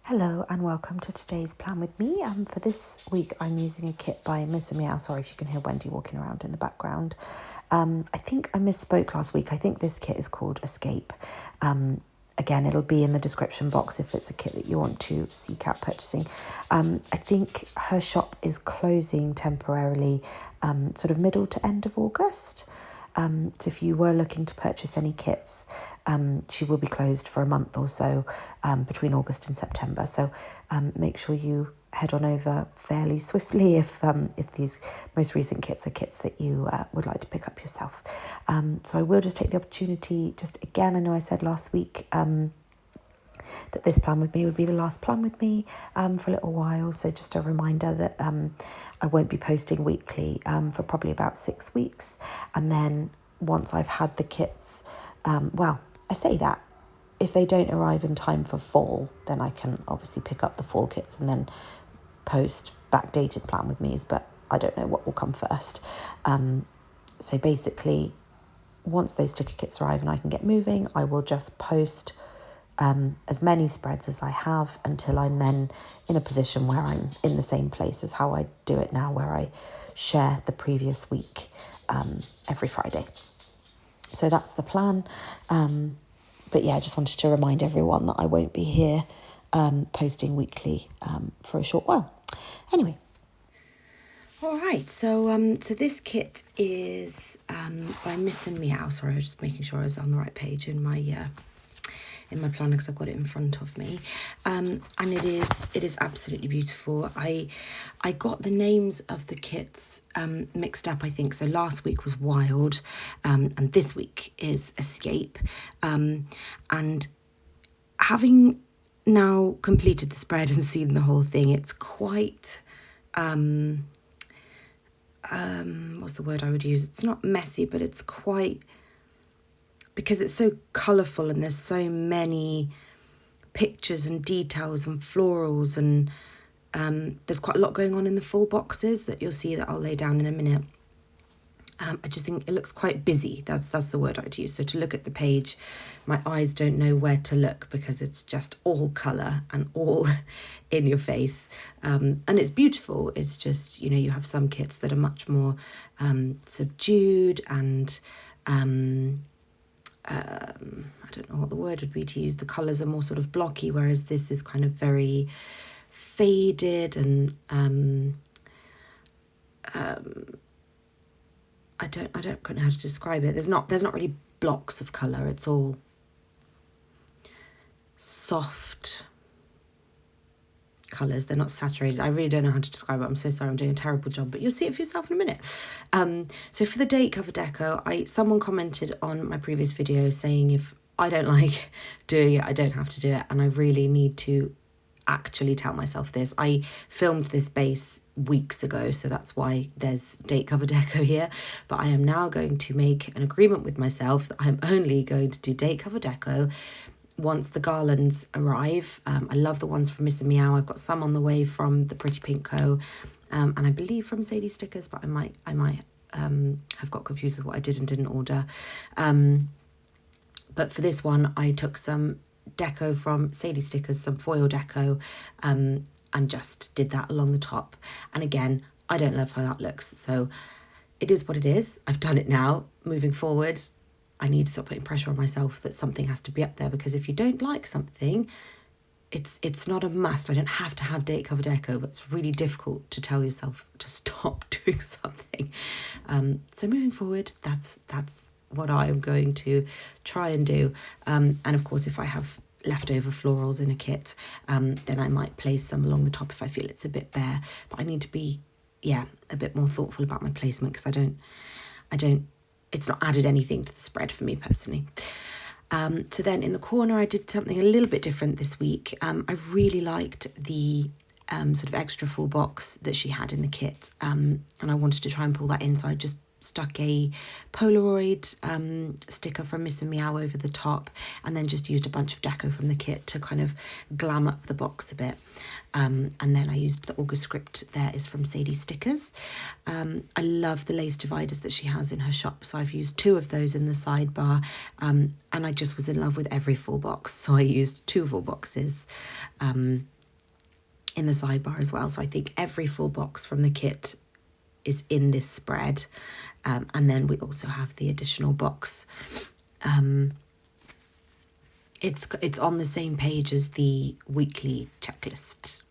Hello and welcome to today's plan with me. For this week I'm using a kit by Meow. Sorry if you can hear Wendy walking around in the background. I think I misspoke last week. I think this kit is called Escape. Again, it'll be in the description box if it's a kit that you want to seek out purchasing. I think her shop is closing temporarily sort of middle to end of August. So if you were looking to purchase any kits, she will be closed for a month or so between August and September. So make sure you head on over fairly swiftly if these most recent kits are kits that you would like to pick up yourself. So I will just take the opportunity, I know I said last week that this plan with me would be the last plan with me for a little while. So just a reminder that I won't be posting weekly for probably about 6 weeks. And then once I've had the kits, I say that, if they don't arrive in time for fall, then I can obviously pick up the fall kits and then post backdated plan with me's, but I don't know what will come first. So basically, once those sticker kits arrive and I can get moving, I will just post as many spreads as I have until I'm then in a position where I'm in the same place as how I do it now, where I share the previous week every Friday. So that's the plan. But yeah, I just wanted to remind everyone that I won't be here posting weekly for a short while. Anyway. All right, so this kit is by Meow. Sorry, I was just making sure I was on the right page in my planner because I've got it in front of me, and it is absolutely beautiful. I got the names of the kits mixed up, I think. So last week was Wild, and this week is Escape, and having now completed the spread and seen the whole thing, it's quite what's the word I would use? It's not messy, but it's quite, because it's so colourful and there's so many pictures and details and florals, and there's quite a lot going on in the full boxes that you'll see that I'll lay down in a minute. I just think it looks quite busy. That's the word I'd use. So to look at the page, my eyes don't know where to look because it's just all colour and all in your face. And it's beautiful. It's just, you have some kits that are much more subdued and I don't know what the word would be to use. The colours are more sort of blocky, whereas this is kind of very faded and I don't quite know how to describe it. There's not really blocks of colour. It's all soft colours. They're not saturated. I really don't know how to describe it. I'm so sorry. I'm doing a terrible job, but you'll see it for yourself in a minute. So for the date cover deco, someone commented on my previous video saying if I don't like doing it, I don't have to do it, and I really need to actually tell myself this. I filmed this base weeks ago, so that's why there's date cover deco here, but I am now going to make an agreement with myself that I'm only going to do date cover deco once the garlands arrive. I love the ones from Meow. I've got some on the way from the Pretty Pink Co, and I believe from Sadie Stickers, but I might have got confused with what I did and didn't order. But for this one, I took some deco from Sadie Stickers, some foil deco, and just did that along the top. And again, I don't love how that looks, so it is what it is. I've done it now. Moving forward, I need to stop putting pressure on myself that something has to be up there, because if you don't like something, it's not a must. I don't have to have date cover deco, but it's really difficult to tell yourself to stop doing something. So moving forward, that's what I am going to try and do. And of course, if I have leftover florals in a kit, then I might place some along the top if I feel it's a bit bare. But I need to be, a bit more thoughtful about my placement, because it's not added anything to the spread for me personally. So then in the corner, I did something a little bit different this week. I really liked the sort of extra full box that she had in the kit, and I wanted to try and pull that in, so I just stuck a Polaroid sticker from Meow over the top, and then just used a bunch of deco from the kit to kind of glam up the box a bit. And then I used the August script there is from Sadie Stickers. I love the lace dividers that she has in her shop, so I've used 2 of those in the sidebar, and I just was in love with every full box, so I used 2 full boxes. in the sidebar as well. So I think every full box from the kit is in this spread. And then we also have the additional box. It's on the same page as the weekly checklist.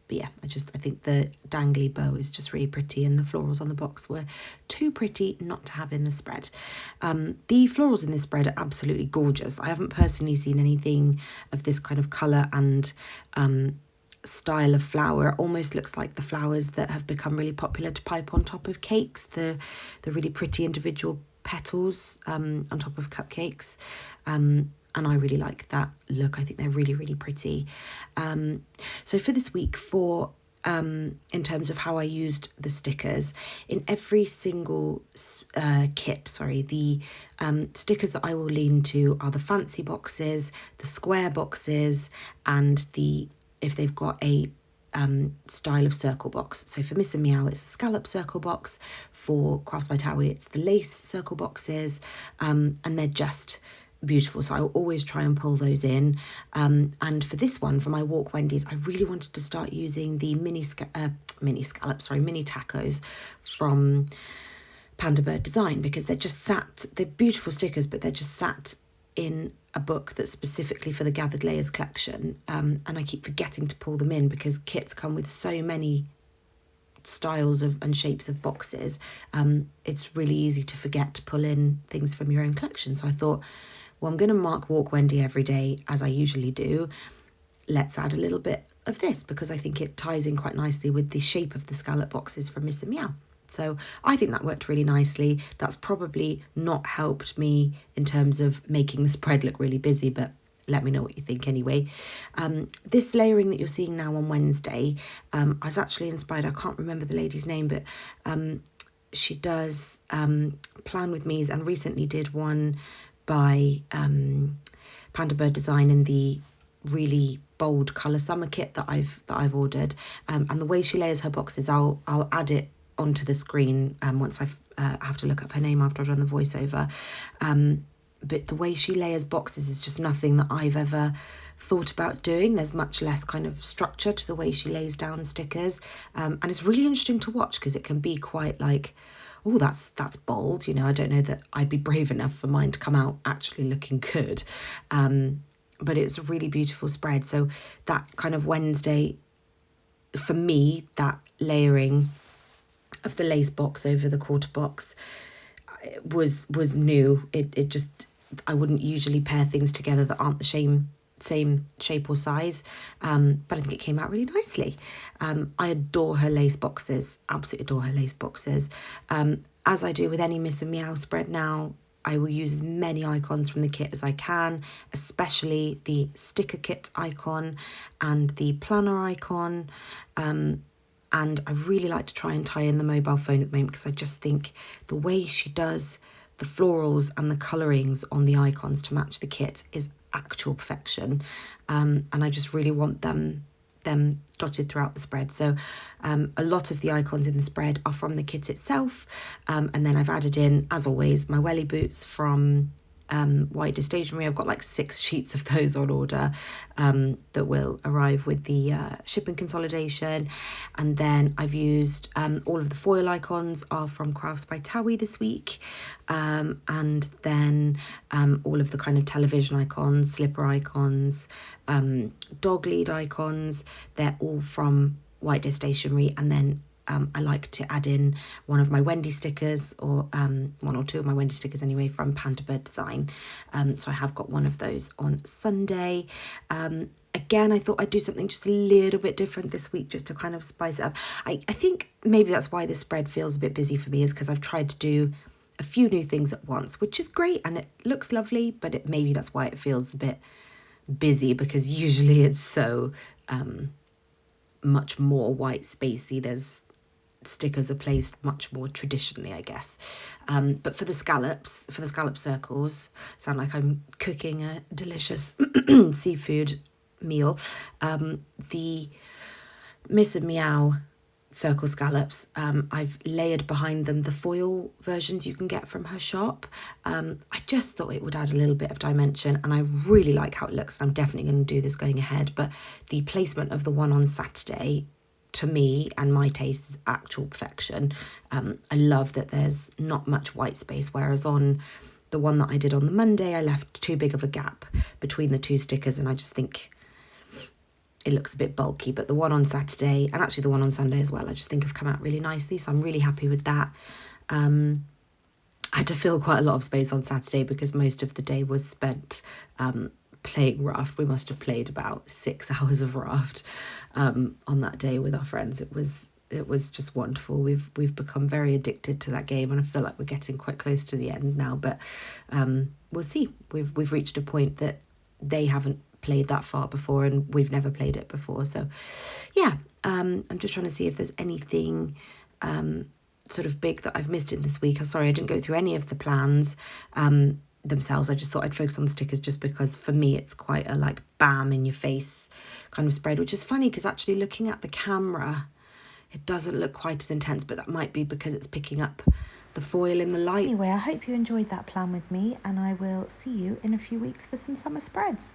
But yeah, I think the dangly bow is just really pretty, and the florals on the box were too pretty not to have in the spread. The florals in this spread are absolutely gorgeous. I haven't personally seen anything of this kind of colour and style of flower. It almost looks like the flowers that have become really popular to pipe on top of cakes, the really pretty individual petals on top of cupcakes. And I really like that look. I think they're really, really pretty. So for this week, in terms of how I used the stickers, in every single kit, the stickers that I will lean to are the fancy boxes, the square boxes, and if they've got a style of circle box. So for Miss and Meow, it's a scallop circle box. For Crafts by Towie, it's the lace circle boxes, and they're just beautiful. So I will always try and pull those in. And for this one, for my Walk Wendy's, I really wanted to start using the mini tacos from Panda Bird Design, because they're beautiful stickers, but they're just sat in a book that's specifically for the Gathered Layers collection. And I keep forgetting to pull them in because kits come with so many styles and shapes of boxes. It's really easy to forget to pull in things from your own collection. So I thought, well, I'm going to mark Walk Wendy every day as I usually do. Let's add a little bit of this because I think it ties in quite nicely with the shape of the scallop boxes from Miss and Meow. So I think that worked really nicely. That's probably not helped me in terms of making the spread look really busy, but let me know what you think anyway. This layering that you're seeing now on Wednesday, I was actually inspired, I can't remember the lady's name, but she does Plan With Me's and recently did one by Panda Bird Design in the really bold colour summer kit that I've ordered. And the way she layers her boxes, I'll add it onto the screen once I have to look up her name after I've done the voiceover. But the way she layers boxes is just nothing that I've ever thought about doing. There's much less kind of structure to the way she lays down stickers. And it's really interesting to watch because it can be quite like, oh, that's bold. You know, I don't know that I'd be brave enough for mine to come out actually looking good. But it's a really beautiful spread. So that kind of Wednesday, for me, that layering of the lace box over the quarter box was new. It just, I wouldn't usually pair things together that aren't the same shape or size, but I think it came out really nicely. I adore her lace boxes, absolutely adore her lace boxes. As I do with any Miss and Meow spread now, I will use as many icons from the kit as I can, especially the sticker kit icon and the planner icon. And I really like to try and tie in the mobile phone at the moment because I just think the way she does the florals and the colourings on the icons to match the kit is actual perfection. And I just really want them dotted throughout the spread. So a lot of the icons in the spread are from the kit itself. And then I've added in, as always, my welly boots from Wright Stationery. I've got like 6 sheets of those on order that will arrive with the shipping consolidation. And then I've used all of the foil icons are from Crafts by Towie this week. And then all of the kind of television icons, slipper icons, dog lead icons, they're all from Wright Stationery. And then I like to add in one of my Wendy stickers, or one or two of my Wendy stickers anyway, from Panda Bird Design. So I have got one of those on Sunday. Again, I thought I'd do something just a little bit different this week just to kind of spice it up. I think maybe that's why this spread feels a bit busy for me, is because I've tried to do a few new things at once, which is great and it looks lovely, but maybe that's why it feels a bit busy, because usually it's so much more white spacey. There's stickers are placed much more traditionally, I guess. But for the scallop circles, sound like I'm cooking a delicious seafood meal. The Miss and Meow circle scallops. I've layered behind them the foil versions you can get from her shop. I just thought it would add a little bit of dimension, and I really like how it looks. I'm definitely going to do this going ahead, but the placement of the one on Saturday, to me and my taste, is actual perfection. I love that there's not much white space, whereas on the one that I did on the Monday, I left too big of a gap between the two stickers, and I just think it looks a bit bulky. But the one on Saturday, and actually the one on Sunday as well, I just think have come out really nicely, so I'm really happy with that. I had to fill quite a lot of space on Saturday because most of the day was spent playing raft. We must have played about 6 hours of raft on that day with our friends. It was just wonderful. We've become very addicted to that game, and I feel like we're getting quite close to the end now, but we'll see. We've reached a point that they haven't played that far before, and we've never played it before. So yeah, I'm just trying to see if there's anything sort of big that I've missed in this week. I'm sorry I didn't go through any of the plans themselves. I just thought I'd focus on the stickers, just because for me it's quite a like bam in your face kind of spread, which is funny because actually looking at the camera it doesn't look quite as intense, but that might be because it's picking up the foil in the light. Anyway, I hope you enjoyed that plan with me, and I will see you in a few weeks for some summer spreads.